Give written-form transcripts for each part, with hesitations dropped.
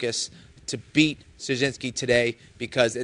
focus to beat Szynski today, because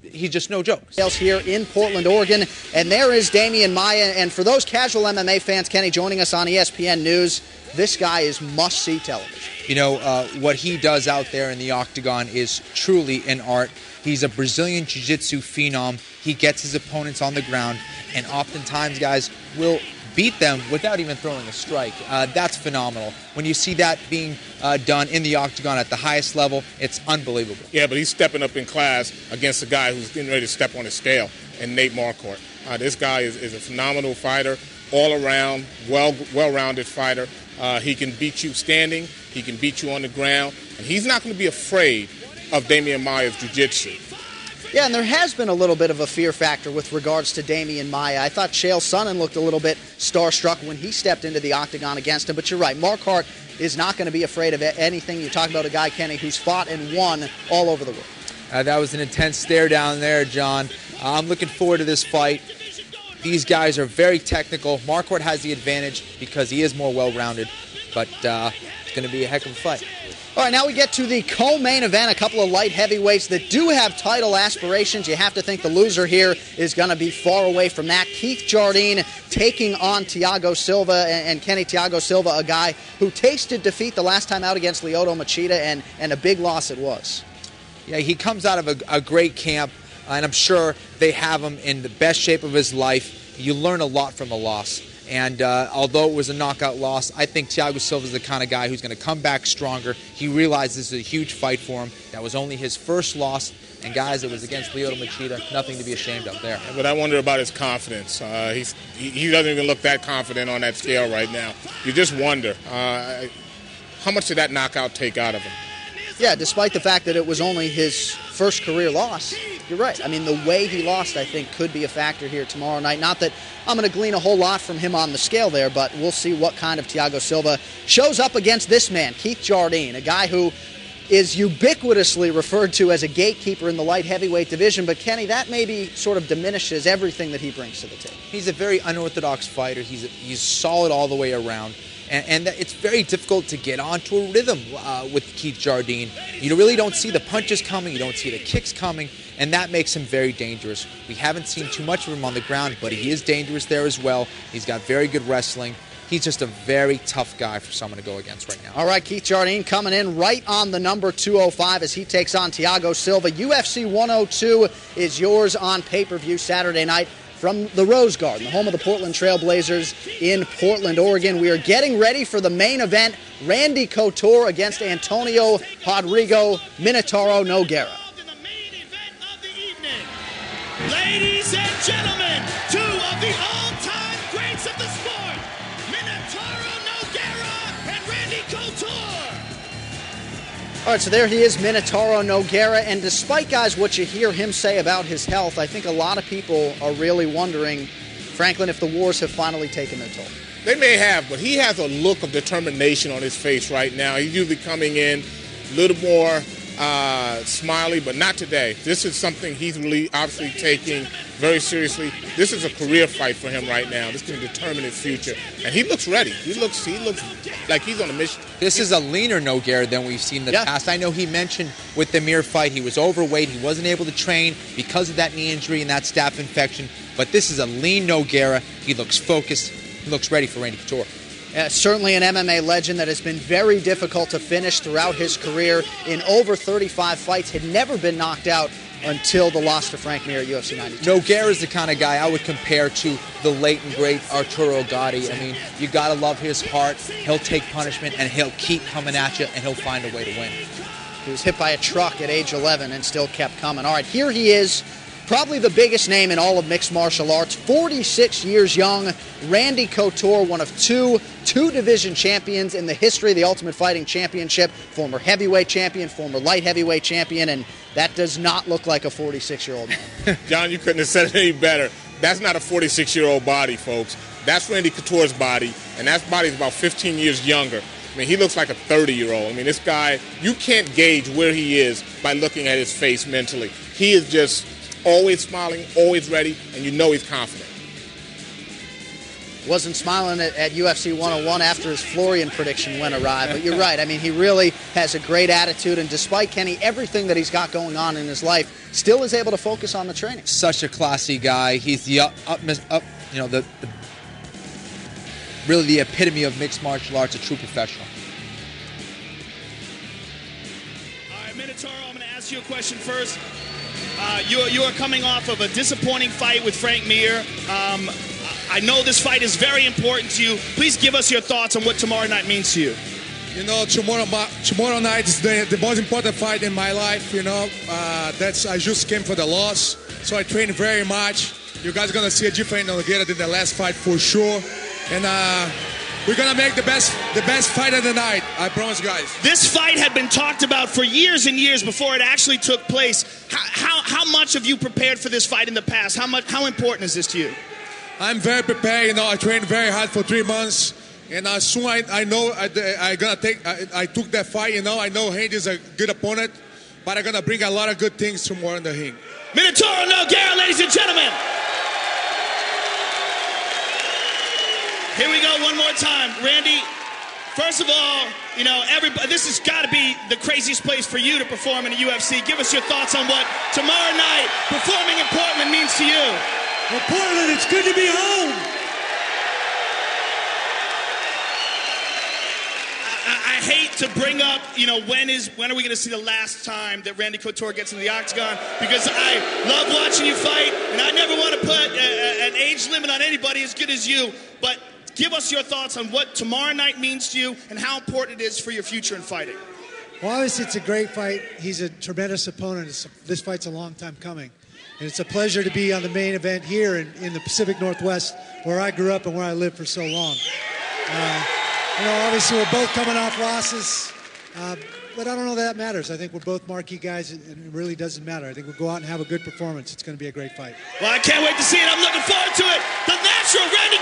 he's just no joke. Here in Portland, Oregon, and there is Demian Maia. And for those casual MMA fans, Kenny, joining us on ESPN News, this guy is must-see television. You know, what he does out there in the octagon is truly an art. He's a Brazilian jiu-jitsu phenom. He gets his opponents on the ground, and oftentimes, guys, will beat them without even throwing a strike. That's phenomenal. When you see that being done in the octagon at the highest level, it's unbelievable. Yeah, but he's stepping up in class against a guy who's getting ready to step on his scale, and Nate Marquardt. This guy is a phenomenal fighter, all-around, well-rounded fighter. He can beat you standing. He can beat you on the ground. And he's not going to be afraid of Demian Maia's jiu-jitsu. Yeah, and there has been a little bit of a fear factor with regards to Demian Maia. I thought Chael Sonnen looked a little bit starstruck when he stepped into the octagon against him. But you're right, Marquardt is not going to be afraid of anything. You talk about a guy, Kenny, who's fought and won all over the world. That was an intense stare down there, John. I'm looking forward to this fight. These guys are very technical. Marquardt has the advantage because he is more well-rounded, but it's going to be a heck of a fight. All right, now we get to the co-main event, a couple of light heavyweights that do have title aspirations. You have to think the loser here is going to be far away from that. Keith Jardine taking on Thiago Silva, and Kenny, Thiago Silva, a guy who tasted defeat the last time out against Lyoto Machida, and a big loss it was. Yeah, he comes out of a great camp, and I'm sure they have him in the best shape of his life. You learn a lot from a loss. And although it was a knockout loss, I think Thiago Silva is the kind of guy who's going to come back stronger. He realizes this is a huge fight for him. That was only his first loss. And, guys, it was against Lyoto Machida. Nothing to be ashamed of there. But I wonder about his confidence. He doesn't even look that confident on that scale right now. You just wonder, how much did that knockout take out of him? Yeah, despite the fact that it was only his first career loss, you're right. I mean, the way he lost, I think, could be a factor here tomorrow night. Not that I'm going to glean a whole lot from him on the scale there, but we'll see what kind of Thiago Silva shows up against this man, Keith Jardine, a guy who is ubiquitously referred to as a gatekeeper in the light heavyweight division. But, Kenny, that maybe sort of diminishes everything that he brings to the table. He's a very unorthodox fighter. He's solid all the way around. And it's very difficult to get onto a rhythm with Keith Jardine. You really don't see the punches coming. You don't see the kicks coming. And that makes him very dangerous. We haven't seen too much of him on the ground, but he is dangerous there as well. He's got very good wrestling. He's just a very tough guy for someone to go against right now. All right, Keith Jardine coming in right on the number 205 as he takes on Thiago Silva. UFC 102 is yours on pay-per-view Saturday night from the Rose Garden, the home of the Portland Trail Blazers in Portland, Oregon. We are getting ready for the main event, Randy Couture against Antonio Rodrigo Minotauro Nogueira. Ladies and gentlemen, two of the all-time greats of the sport, Minotauro Nogueira and Randy Couture. All right, so there he is, Minotauro Nogueira, and despite, guys, what you hear him say about his health, I think a lot of people are really wondering, Franklin, if the wars have finally taken their toll. They may have, but he has a look of determination on his face right now. He's usually coming in a little more smiley, but not today. This is something he's really obviously taking very seriously. This is a career fight for him right now. This can determine his future. And he looks ready. He looks like he's on a mission. This is a leaner Nogueira than we've seen in the past. I know he mentioned with the Mir fight he was overweight. He wasn't able to train because of that knee injury and that staph infection. But this is a lean Nogueira. He looks focused. He looks ready for Randy Couture. Certainly an MMA legend that has been very difficult to finish throughout his career. In over 35 fights, had never been knocked out until the loss to Frank Mir at UFC 92. Nogueira is the kind of guy I would compare to the late and great Arturo Gatti. I mean, you got to love his heart. He'll take punishment, and he'll keep coming at you, and he'll find a way to win. He was hit by a truck at age 11 and still kept coming. All right, here he is. Probably the biggest name in all of mixed martial arts, 46 years young, Randy Couture, one of two division champions in the history of the Ultimate Fighting Championship, former heavyweight champion, former light heavyweight champion, and that does not look like a 46-year-old man. John, you couldn't have said it any better. That's not a 46-year-old body, folks. That's Randy Couture's body, and that body is about 15 years younger. I mean, he looks like a 30-year-old. I mean, this guy, you can't gauge where he is by looking at his face mentally. He is just always smiling, always ready, and you know he's confident. wasn't smiling at UFC 101 after his Florian prediction went awry. But you're right. I mean, he really has a great attitude, and despite, Kenny, everything that he's got going on in his life, still is able to focus on the training. Such a classy guy. He's the really the epitome of mixed martial arts, a true professional. All right, Minotauro, I'm going to ask you a question first. You are coming off of a disappointing fight with Frank Mir. I know this fight is very important to you. Please give us your thoughts on what tomorrow night means to you. You know, tomorrow night is the most important fight in my life. You know, I just came for the loss, so I trained very much. You guys are gonna see a different Nogueira than the last fight for sure, and we're gonna make the best fight of the night. I promise, guys. This fight had been talked about for years and years before it actually took place. How much have you prepared for this fight in the past? How important is this to you? I'm very prepared. You know, I trained very hard for 3 months, and soon I know I took that fight. You know, I know Randy is a good opponent, but I'm gonna bring a lot of good things tomorrow in the ring. Minotauro Nogueira, ladies and gentlemen. Here we go one more time. Randy, first of all, you know, everybody, this has got to be the craziest place for you to perform in the UFC. Give us your thoughts on what tomorrow night performing in Portland means to you. Well, Portland, it's good to be home. I hate to bring up, you know, when are we going to see the last time that Randy Couture gets in the octagon? Because I love watching you fight, and I never want to put an age limit on anybody as good as you. But give us your thoughts on what tomorrow night means to you and how important it is for your future in fighting. Well, obviously, it's a great fight. He's a tremendous opponent. This fight's a long time coming. And it's a pleasure to be on the main event here in the Pacific Northwest, where I grew up and where I lived for so long. You know, obviously, we're both coming off losses, but I don't know that matters. I think we're both marquee guys, and it really doesn't matter. I think we'll go out and have a good performance. It's going to be a great fight. Well, I can't wait to see it. I'm looking forward to it. The natural Randy